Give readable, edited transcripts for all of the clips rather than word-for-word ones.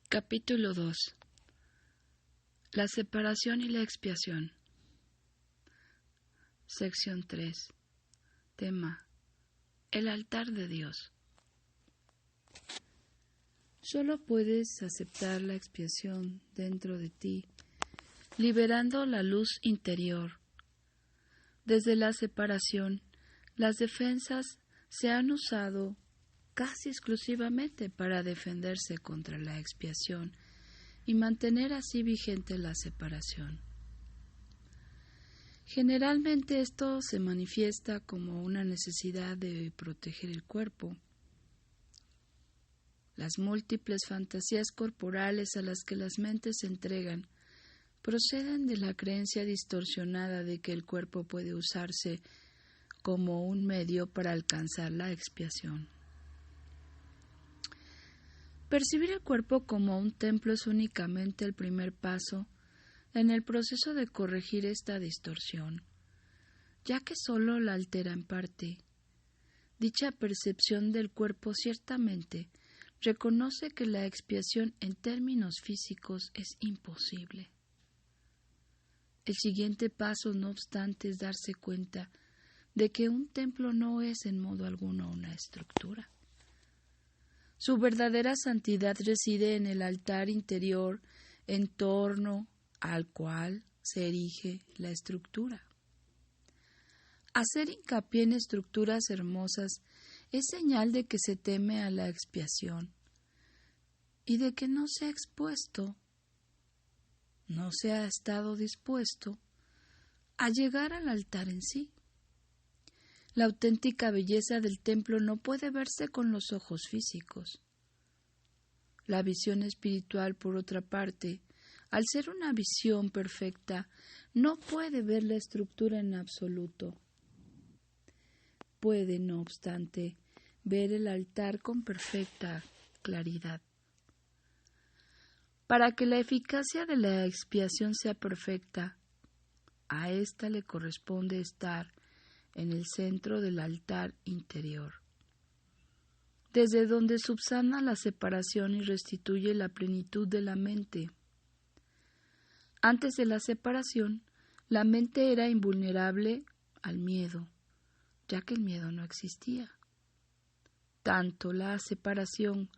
Capítulo 2. La separación y la expiación. Sección 3. Tema: el altar de Dios. Solo puedes aceptar la expiación dentro de ti, liberando la luz interior. Desde la separación, las defensas se han usado casi exclusivamente para defenderse contra la expiación y mantener así vigente la separación. Generalmente esto se manifiesta como una necesidad de proteger el cuerpo. Las múltiples fantasías corporales a las que las mentes se entregan proceden de la creencia distorsionada de que el cuerpo puede usarse como un medio para alcanzar la expiación. Percibir el cuerpo como un templo es únicamente el primer paso en el proceso de corregir esta distorsión, ya que solo la altera en parte. Dicha percepción del cuerpo ciertamente reconoce que la expiación en términos físicos es imposible. El siguiente paso, no obstante, es darse cuenta de que un templo no es en modo alguno una estructura. Su verdadera santidad reside en el altar interior en torno al cual se erige la estructura. Hacer hincapié en estructuras hermosas es señal de que se teme a la expiación y de que no se ha expuesto, no se ha estado dispuesto a llegar al altar en sí. La auténtica belleza del templo no puede verse con los ojos físicos. La visión espiritual, por otra parte, al ser una visión perfecta, no puede ver la estructura en absoluto. Puede, no obstante, ver el altar con perfecta claridad. Para que la eficacia de la expiación sea perfecta, a ésta le corresponde estar en el centro del altar interior, desde donde subsana la separación y restituye la plenitud de la mente. Antes de la separación, la mente era invulnerable al miedo, ya que el miedo no existía. Tanto la separación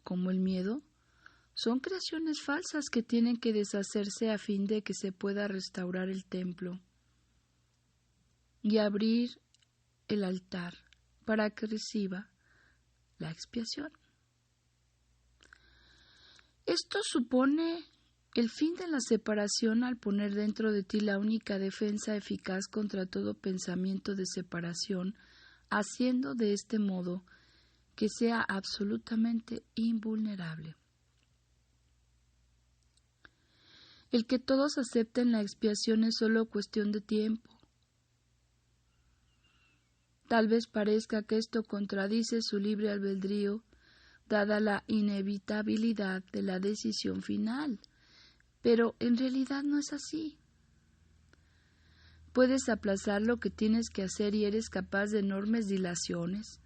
como el miedo son creaciones falsas que tienen que deshacerse a fin de que se pueda restaurar el templo y abrir el altar para que reciba la expiación. Esto supone el fin de la separación al poner dentro de ti la única defensa eficaz contra todo pensamiento de separación, haciendo de este modo que sea absolutamente invulnerable. El que todos acepten la expiación es solo cuestión de tiempo. Tal vez parezca que esto contradice su libre albedrío, dada la inevitabilidad de la decisión final, pero en realidad no es así. Puedes aplazar lo que tienes que hacer y eres capaz de enormes dilaciones,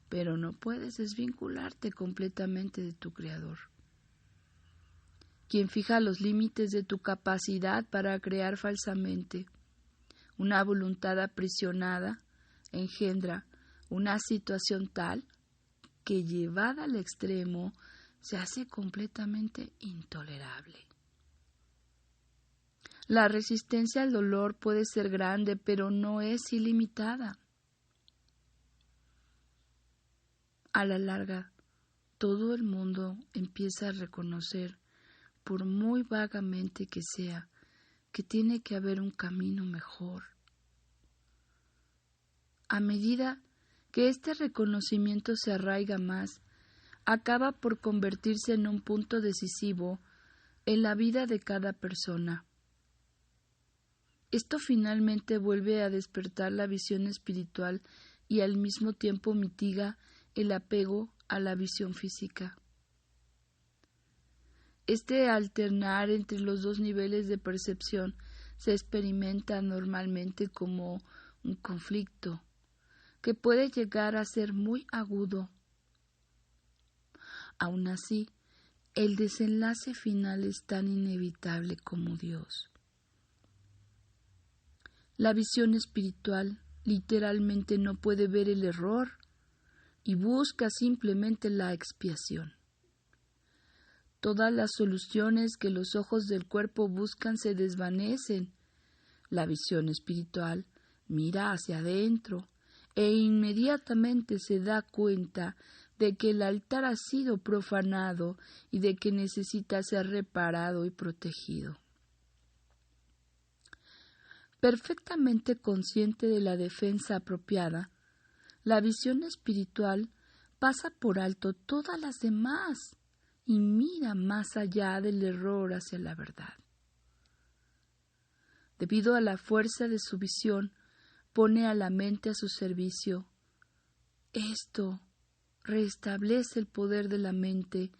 pero no puedes desvincularte completamente de tu Creador. Quien fija los límites de tu capacidad para crear falsamente una voluntad aprisionada engendra una situación tal que, llevada al extremo, se hace completamente intolerable. La resistencia al dolor puede ser grande, pero no es ilimitada. A la larga, todo el mundo empieza a reconocer, por muy vagamente que sea, que tiene que haber un camino mejor. A medida que este reconocimiento se arraiga más, acaba por convertirse en un punto decisivo en la vida de cada persona. Esto finalmente vuelve a despertar la visión espiritual y al mismo tiempo mitiga el apego a la visión física. Este alternar entre los dos niveles de percepción se experimenta normalmente como un conflicto que puede llegar a ser muy agudo. Aun así, el desenlace final es tan inevitable como Dios. La visión espiritual literalmente no puede ver el error y busca simplemente la expiación. Todas las soluciones que los ojos del cuerpo buscan se desvanecen. La visión espiritual mira hacia adentro e inmediatamente se da cuenta de que el altar ha sido profanado y de que necesita ser reparado y protegido. Perfectamente consciente de la defensa apropiada, la visión espiritual pasa por alto todas las demás y mira más allá del error hacia la verdad. Debido a la fuerza de su visión, pone a la mente a su servicio. Esto restablece el poder de la mente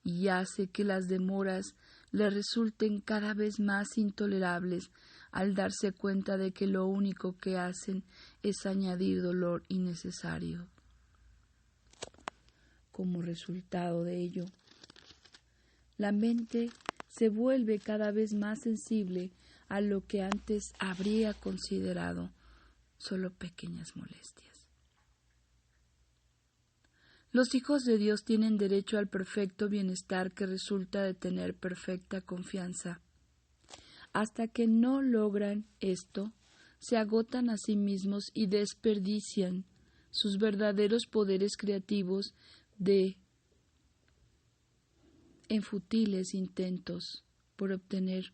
y hace que las demoras le resulten cada vez más intolerables al darse cuenta de que lo único que hacen es añadir dolor innecesario. Como resultado de ello, la mente se vuelve cada vez más sensible a lo que antes habría considerado solo pequeñas molestias. Los hijos de Dios tienen derecho al perfecto bienestar que resulta de tener perfecta confianza. Hasta que no logran esto, se agotan a sí mismos y desperdician sus verdaderos poderes creativos en fútiles intentos por obtener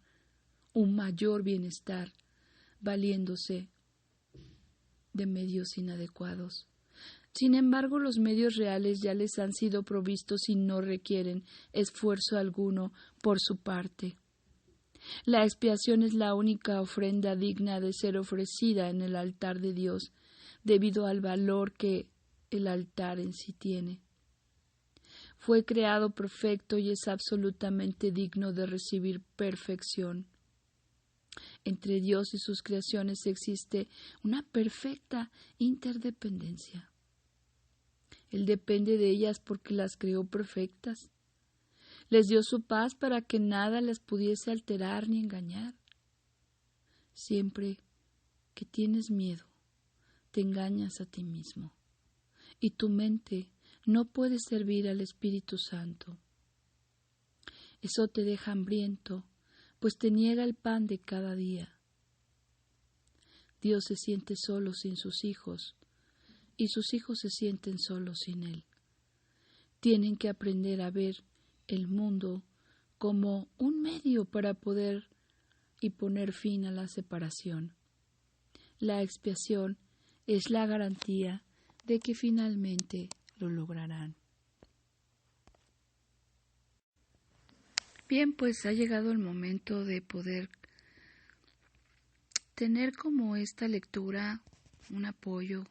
un mayor bienestar, valiéndose de medios inadecuados. Sin embargo, los medios reales ya les han sido provistos y no requieren esfuerzo alguno por su parte. La expiación es la única ofrenda digna de ser ofrecida en el altar de Dios, debido al valor que el altar en sí tiene. Fue creado perfecto y es absolutamente digno de recibir perfección. Entre Dios y sus creaciones existe una perfecta interdependencia. Él depende de ellas porque las creó perfectas. Les dio su paz para que nada las pudiese alterar ni engañar. Siempre que tienes miedo, te engañas a ti mismo, y tu mente no puede servir al Espíritu Santo. Eso te deja hambriento, pues te niega el pan de cada día. Dios se siente solo sin sus hijos, y sus hijos se sienten solos sin Él. Tienen que aprender a ver el mundo como un medio para poder y poner fin a la separación. La expiación es la garantía de que finalmente lo lograrán. Bien, pues ha llegado el momento de poder tener como esta lectura un apoyo,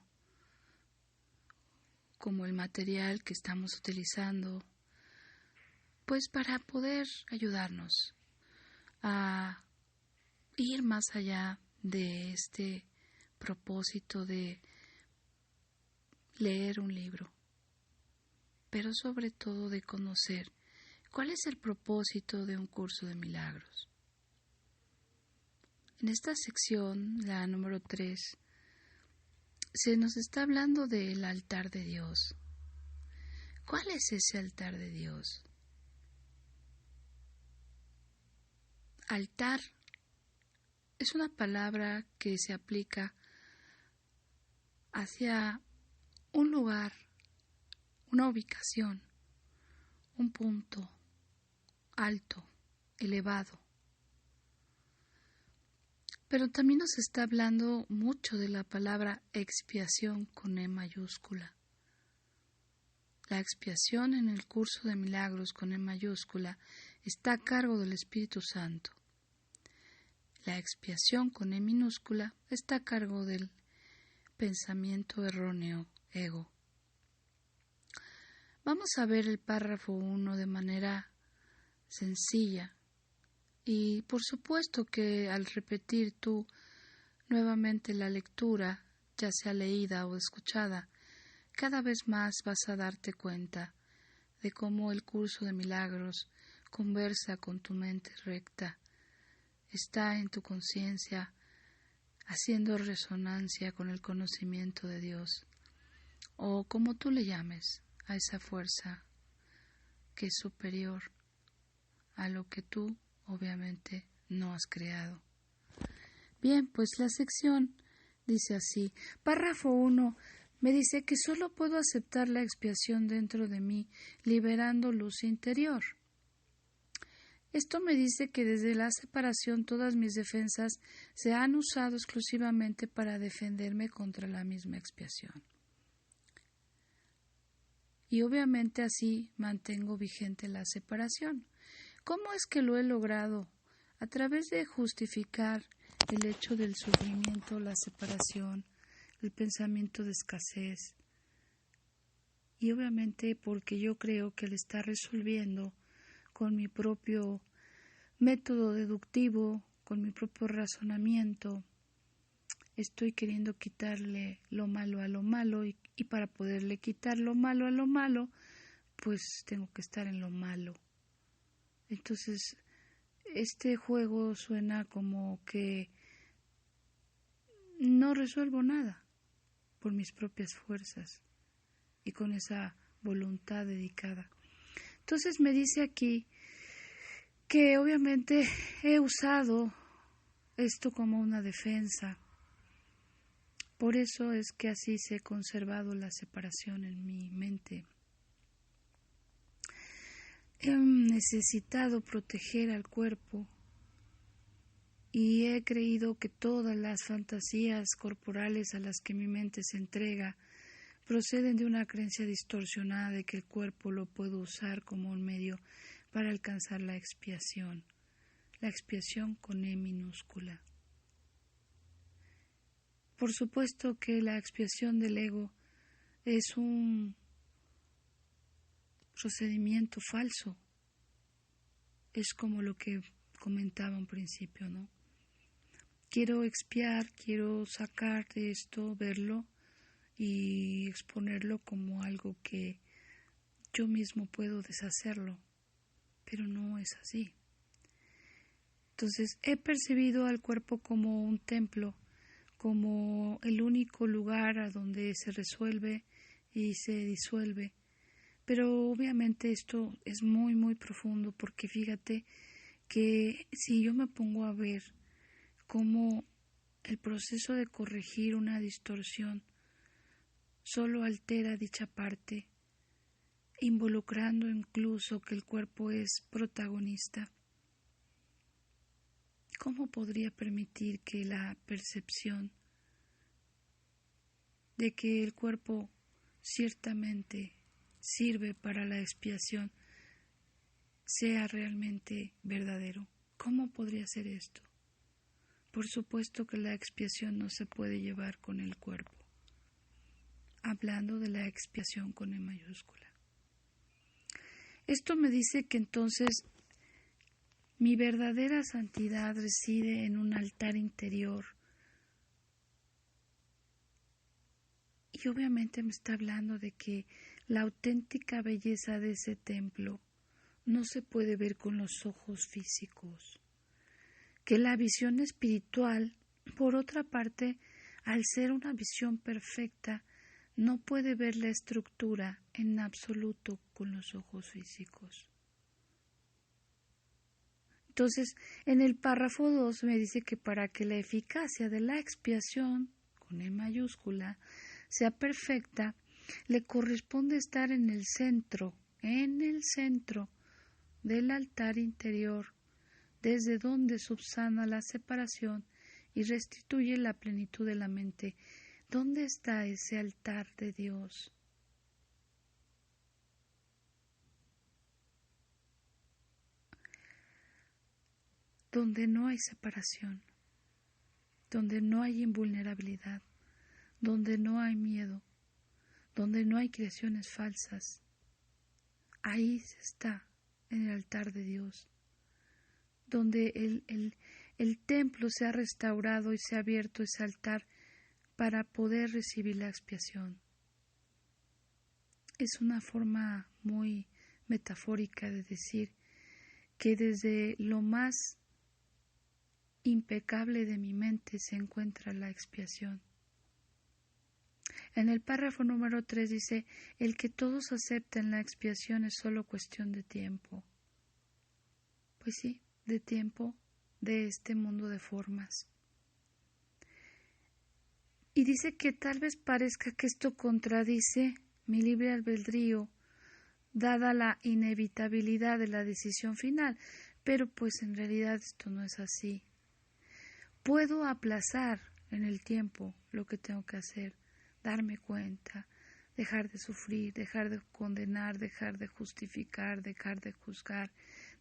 como el material que estamos utilizando, pues para poder ayudarnos a ir más allá de este propósito de leer un libro, pero sobre todo de conocer cuál es el propósito de un curso de milagros. En esta sección, la número 3, se nos está hablando del altar de Dios. ¿Cuál es ese altar de Dios? Altar es una palabra que se aplica hacia un lugar, una ubicación, un punto alto, elevado. Pero también nos está hablando mucho de la palabra expiación con E mayúscula. La expiación en el curso de milagros con E mayúscula está a cargo del Espíritu Santo. La expiación con E minúscula está a cargo del pensamiento erróneo, ego. Vamos a ver el párrafo 1 de manera sencilla. Y por supuesto que al repetir tú nuevamente la lectura, ya sea leída o escuchada, cada vez más vas a darte cuenta de cómo el curso de milagros conversa con tu mente recta, está en tu conciencia, haciendo resonancia con el conocimiento de Dios, o como tú le llames, a esa fuerza que es superior a lo que tú obviamente no has creado. Bien, pues la sección dice así, párrafo 1, me dice que solo puedo aceptar la expiación dentro de mí, liberando luz interior. Esto me dice que desde la separación todas mis defensas se han usado exclusivamente para defenderme contra la misma expiación. Y obviamente así mantengo vigente la separación. ¿Cómo es que lo he logrado? A través de justificar el hecho del sufrimiento, la separación, el pensamiento de escasez. Y obviamente porque yo creo que le está resolviendo con mi propio método deductivo, con mi propio razonamiento. Estoy queriendo quitarle lo malo a lo malo y para poderle quitar lo malo a lo malo, pues tengo que estar en lo malo. Entonces, este juego suena como que no resuelvo nada por mis propias fuerzas y con esa voluntad dedicada. Entonces me dice aquí que obviamente he usado esto como una defensa. Por eso es que así se ha conservado la separación en mi mente. He necesitado proteger al cuerpo y he creído que todas las fantasías corporales a las que mi mente se entrega proceden de una creencia distorsionada de que el cuerpo lo puedo usar como un medio para alcanzar la expiación con E minúscula. Por supuesto que la expiación del ego es un procedimiento falso. Es como lo que comentaba en principio, ¿no? Quiero expiar, quiero sacar de esto, verlo y exponerlo como algo que yo mismo puedo deshacerlo, pero no es así. Entonces he percibido al cuerpo como un templo, como el único lugar a donde se resuelve y se disuelve. Pero obviamente esto es muy, muy profundo porque fíjate que si yo me pongo a ver cómo el proceso de corregir una distorsión solo altera dicha parte, involucrando incluso que el cuerpo es protagonista, ¿cómo podría permitir que la percepción de que el cuerpo ciertamente sirve para la expiación sea realmente verdadero? ¿Cómo podría ser esto? Por supuesto que la expiación no se puede llevar con el cuerpo. Hablando de la expiación con E mayúscula. Esto me dice que entonces mi verdadera santidad reside en un altar interior. Y obviamente me está hablando de que la auténtica belleza de ese templo no se puede ver con los ojos físicos. Que la visión espiritual, por otra parte, al ser una visión perfecta, no puede ver la estructura en absoluto con los ojos físicos. Entonces, en el párrafo 2 me dice que para que la eficacia de la expiación, con E mayúscula, sea perfecta, le corresponde estar en el centro del altar interior, desde donde subsana la separación y restituye la plenitud de la mente. ¿Dónde está ese altar de Dios? Donde no hay separación, donde no hay invulnerabilidad, donde no hay miedo, donde no hay creaciones falsas. Ahí está, en el altar de Dios, donde el templo se ha restaurado y se ha abierto ese altar para poder recibir la expiación. Es una forma muy metafórica de decir que desde lo más impecable de mi mente se encuentra la expiación. En el párrafo número 3 dice, el que todos acepten la expiación es solo cuestión de tiempo. Pues sí, de tiempo, de este mundo de formas. Y dice que tal vez parezca que esto contradice mi libre albedrío, dada la inevitabilidad de la decisión final, pero pues en realidad esto no es así. Puedo aplazar en el tiempo lo que tengo que hacer, darme cuenta, dejar de sufrir, dejar de condenar, dejar de justificar, dejar de juzgar,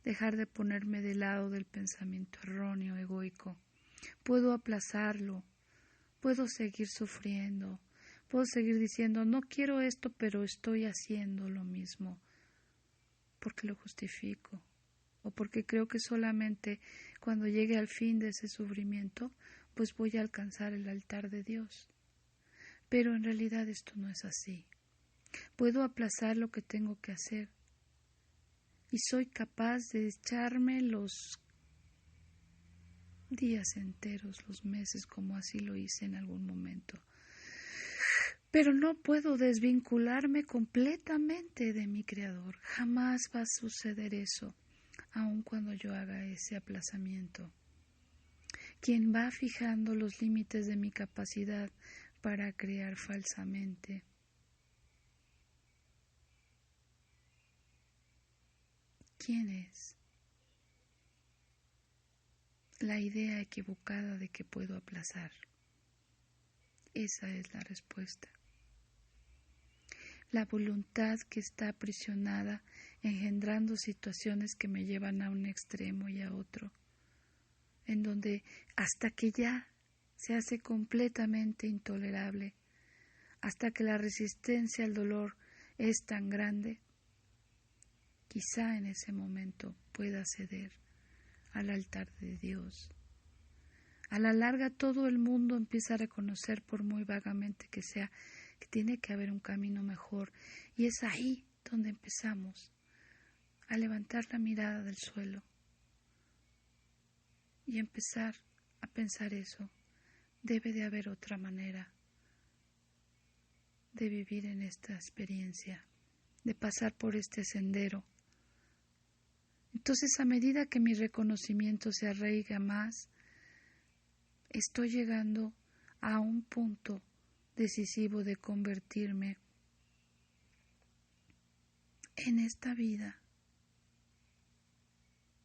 dejar de ponerme del lado del pensamiento erróneo, egoico. Puedo aplazarlo, puedo seguir sufriendo, puedo seguir diciendo no quiero esto, pero estoy haciendo lo mismo, porque lo justifico, o porque creo que solamente cuando llegue al fin de ese sufrimiento, pues voy a alcanzar el altar de Dios. Pero en realidad esto no es así. Puedo aplazar lo que tengo que hacer y soy capaz de echarme los días enteros, los meses, como así lo hice en algún momento. Pero no puedo desvincularme completamente de mi Creador. Jamás va a suceder eso, aun cuando yo haga ese aplazamiento. Quien va fijando los límites de mi capacidad para crear falsamente. ¿Quién es? La idea equivocada de que puedo aplazar. Esa es la respuesta. La voluntad que está aprisionada engendrando situaciones que me llevan a un extremo y a otro, en donde hasta que ya se hace completamente intolerable, hasta que la resistencia al dolor es tan grande, quizá en ese momento pueda ceder al altar de Dios. A la larga todo el mundo empieza a reconocer, por muy vagamente que sea, que tiene que haber un camino mejor, y es ahí donde empezamos a levantar la mirada del suelo y empezar a pensar eso. Debe de haber otra manera de vivir en esta experiencia, de pasar por este sendero. Entonces, a medida que mi reconocimiento se arraiga más, estoy llegando a un punto decisivo de convertirme en esta vida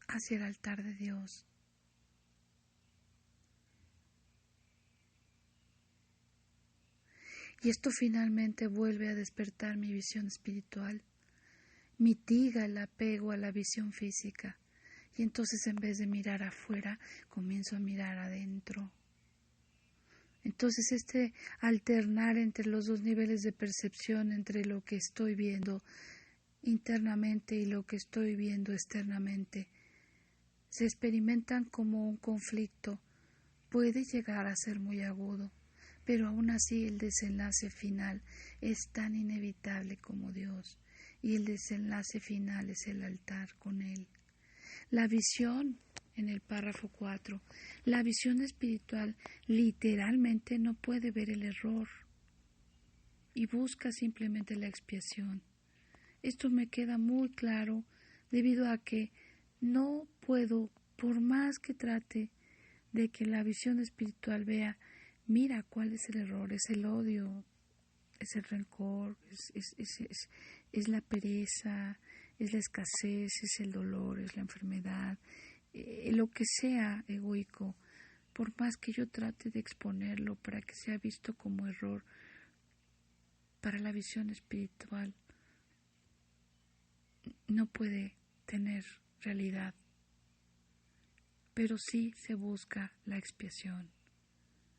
hacia el altar de Dios. Y esto finalmente vuelve a despertar mi visión espiritual, mitiga el apego a la visión física, y entonces en vez de mirar afuera, comienzo a mirar adentro. Entonces este alternar entre los dos niveles de percepción, entre lo que estoy viendo internamente y lo que estoy viendo externamente, se experimentan como un conflicto. Puede llegar a ser muy agudo, pero aún así el desenlace final es tan inevitable como Dios, y el desenlace final es el altar con Él. La visión, en el párrafo 4, la visión espiritual literalmente no puede ver el error y busca simplemente la expiación. Esto me queda muy claro debido a que no puedo, por más que trate de que la visión espiritual vea, mira cuál es el error, es el odio, es el rencor, es la pereza, es la escasez, es el dolor, es la enfermedad, lo que sea egoico, por más que yo trate de exponerlo para que sea visto como error, para la visión espiritual no puede tener realidad, pero sí se busca la expiación.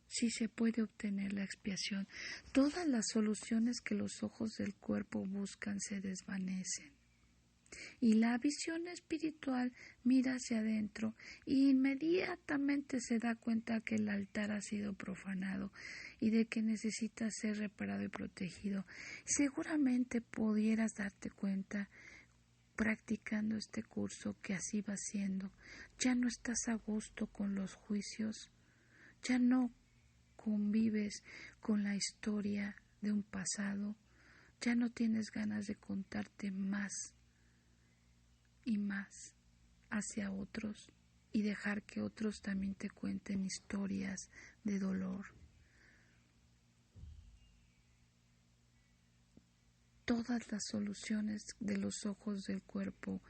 Sí se puede obtener la expiación. Todas las soluciones que los ojos del cuerpo buscan se desvanecen. Y la visión espiritual mira hacia adentro e inmediatamente se da cuenta que el altar ha sido profanado y de que necesita ser reparado y protegido. Seguramente pudieras darte cuenta practicando este curso que así va siendo. Ya no estás a gusto con los juicios, ya no convives con la historia de un pasado, ya no tienes ganas de contarte más y más hacia otros y dejar que otros también te cuenten historias de dolor. Todas las soluciones de los ojos del cuerpo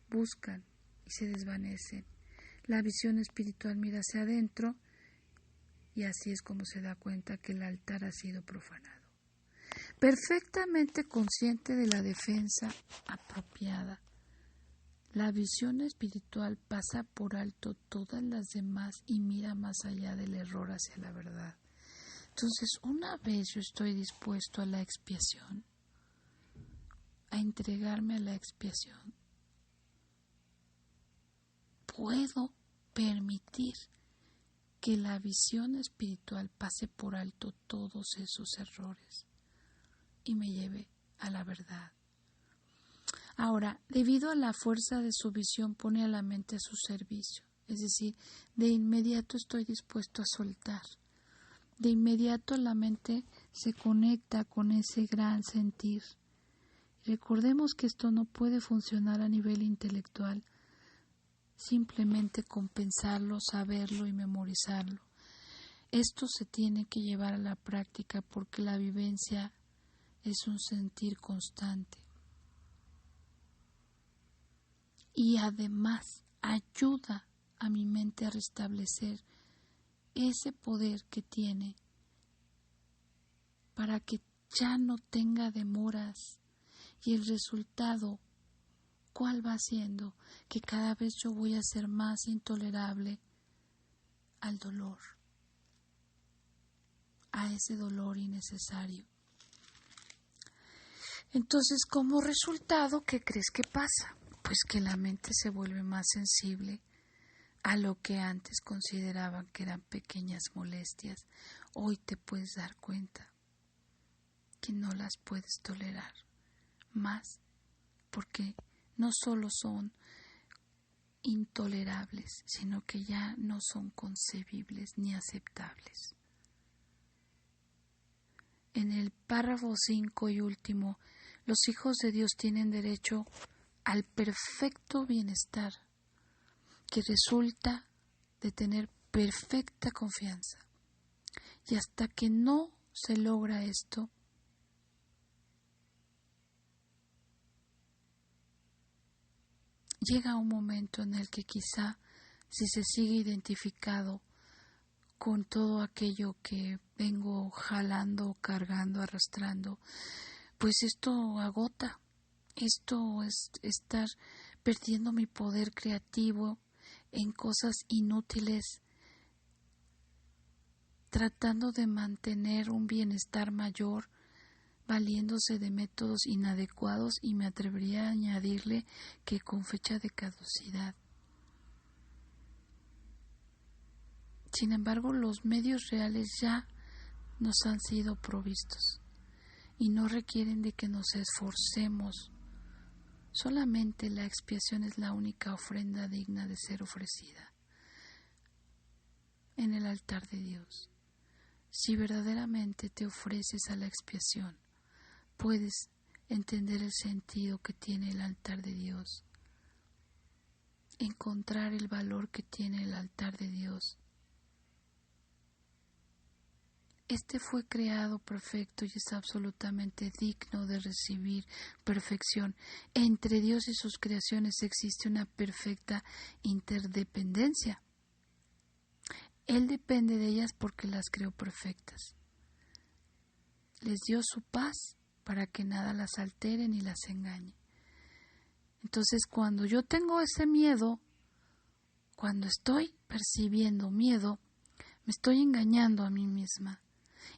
buscan y se desvanecen. La visión espiritual mira hacia adentro y así es como se da cuenta que el altar ha sido profanado. Perfectamente consciente de la defensa apropiada, la visión espiritual pasa por alto todas las demás y mira más allá del error hacia la verdad. Entonces, una vez yo estoy dispuesto a la expiación, a entregarme a la expiación, puedo permitir que la visión espiritual pase por alto todos esos errores y me lleve a la verdad. Ahora, debido a la fuerza de su visión, pone a la mente a su servicio, es decir, de inmediato estoy dispuesto a soltar. De inmediato la mente se conecta con ese gran sentir. Recordemos que esto no puede funcionar a nivel intelectual, simplemente con pensarlo, saberlo y memorizarlo. Esto se tiene que llevar a la práctica porque la vivencia es un sentir constante. Y además ayuda a mi mente a restablecer ese poder que tiene para que ya no tenga demoras. Y el resultado, ¿cuál va siendo? Que cada vez yo voy a ser más intolerable al dolor, a ese dolor innecesario. Entonces, como resultado, ¿qué crees que pasa? Pues que la mente se vuelve más sensible a lo que antes consideraban que eran pequeñas molestias. Hoy te puedes dar cuenta que no las puedes tolerar más, porque no solo son intolerables, sino que ya no son concebibles ni aceptables. En el párrafo 5 y último, los hijos de Dios tienen derecho al perfecto bienestar que resulta de tener perfecta confianza. Y hasta que no se logra esto, llega un momento en el que quizá, si se sigue identificado con todo aquello que vengo jalando, cargando, arrastrando, pues esto agota. Esto es estar perdiendo mi poder creativo en cosas inútiles, tratando de mantener un bienestar mayor, valiéndose de métodos inadecuados y me atrevería a añadirle que con fecha de caducidad. Sin embargo, los medios reales ya nos han sido provistos y no requieren de que nos esforcemos. Solamente la expiación es la única ofrenda digna de ser ofrecida en el altar de Dios. Si verdaderamente te ofreces a la expiación, puedes entender el sentido que tiene el altar de Dios, encontrar el valor que tiene el altar de Dios. Este fue creado perfecto y es absolutamente digno de recibir perfección. Entre Dios y sus creaciones existe una perfecta interdependencia. Él depende de ellas porque las creó perfectas. Les dio su paz para que nada las altere ni las engañe. Entonces, cuando yo tengo ese miedo, cuando estoy percibiendo miedo, me estoy engañando a mí misma.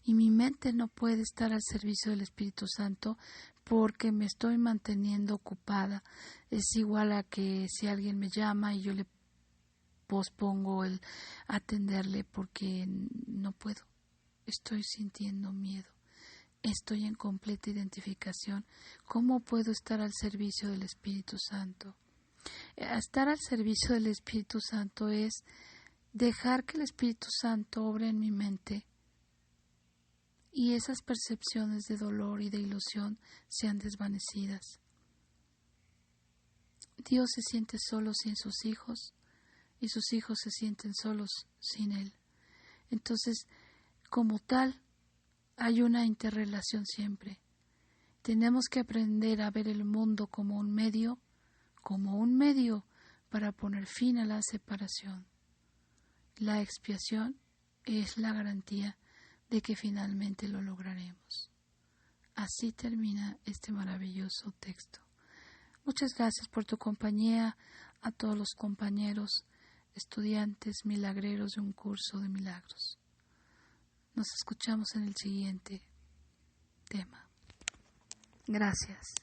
Y mi mente no puede estar al servicio del Espíritu Santo porque me estoy manteniendo ocupada. Es igual a que si alguien me llama y yo le pospongo el atenderle porque no puedo. Estoy sintiendo miedo. estoy en completa identificación. ¿Cómo puedo estar al servicio del Espíritu Santo? Estar al servicio del Espíritu Santo es dejar que el Espíritu Santo obre en mi mente y esas percepciones de dolor y de ilusión sean desvanecidas. Dios se siente solo sin sus hijos y sus hijos se sienten solos sin Él. Entonces, como tal, hay una interrelación siempre. Tenemos que aprender a ver el mundo como un medio para poner fin a la separación. La expiación es la garantía de que finalmente lo lograremos. Así termina este maravilloso texto. Muchas gracias por tu compañía, a todos los compañeros, estudiantes milagreros de un curso de milagros. Nos escuchamos en el siguiente tema. Gracias.